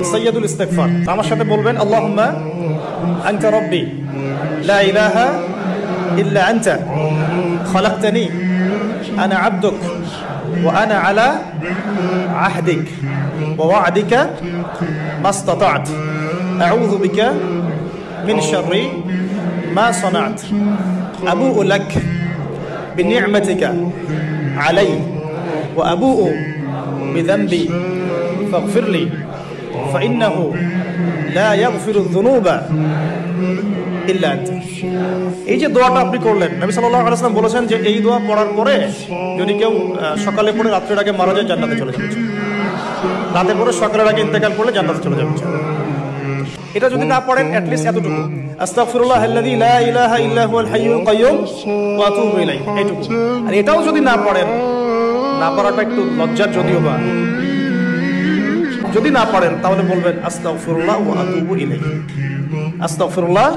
সৈয়দুল ইস্তিগফার আমার সাথে বলবেন আল্লাহুম্মা আনতা রাব্বি লা ইলাহা ইল্লা আনতা খলাকতানি আনা আবদুক ওয়া আনা আলা আহদিক ওয়া ওয়া'দিকা মাসতাতা'ত আউযু বিকা মিন শাররি মা সানা'ত আবু'ু লাক বিনি'মাতিকা আলাইয়া ওয়া আবু'ু বিযানবি ফাগফিরলি فإنه لا يغفر الذنوب إلا أنت। এই যে দোয়াটা আপনি করলেন, নবী সাল্লাল্লাহু আলাইহি ওয়াসাল্লাম বলেছেন যে এই দোয়া পড়ার পরে যদি কেউ সকালে পড়ে রাতের আগে মারা যায় জান্নাতে চলে যাবে, রাতে পড়ে সকালের আগে ইন্তেকাল করলে জান্নাতে চলে যাবে। এটা যদি না পড়েন অ্যাট লিস্ট এতটুকু আস্তাগফিরুল্লাহাল্লাযী লা ইলাহা ইল্লা হুয়াল হাইয়ুল কাইয়্যুম ওয়া আতুবু ইলাইহি, এইটুকু। আর এটাও যদি না পড়েন, না পড়াটা একটু লজ্জার যদিও বা, যদি না পারেন তাহলে বলবেন আস্তাগফিরুল্লাহ ওয়া আতুবু ইলাইহি। আস্তাগফিরুল্লাহ